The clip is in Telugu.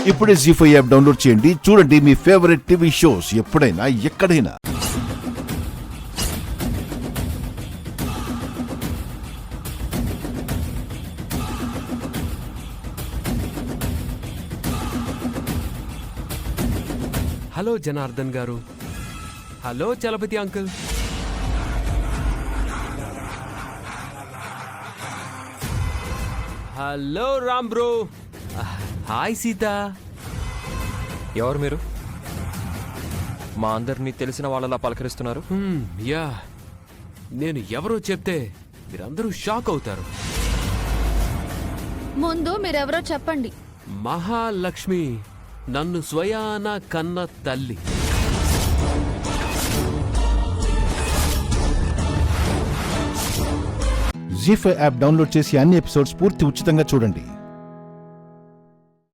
ఇప్పుడే జీ5 యాప్ డౌన్లోడ్ చేయండి. చూడండి మీ ఫేవరెట్ టీవీ షోస్ ఎప్పుడైనా ఎక్కడైనా. హలో జనార్దన్ గారు. Hello Chalapathi uncle. Hello Ram bro. Hi Sita. ఎవరు మీరు? మా అందరినీ తెలిసిన వాళ్ళలా పలకరిస్తున్నారు. యా, నేను ఎవరో చెప్తే మీరందరూ షాక్ అవుతారు. ముందు మీరెవరో చెప్పండి. మహాలక్ష్మి, నన్ను స్వయాన కన్న తల్లి. జీ5 యాప్ డౌన్లోడ్ చేసి అన్ని ఎపిసోడ్స్ పూర్తి ఉచితంగా చూడండి.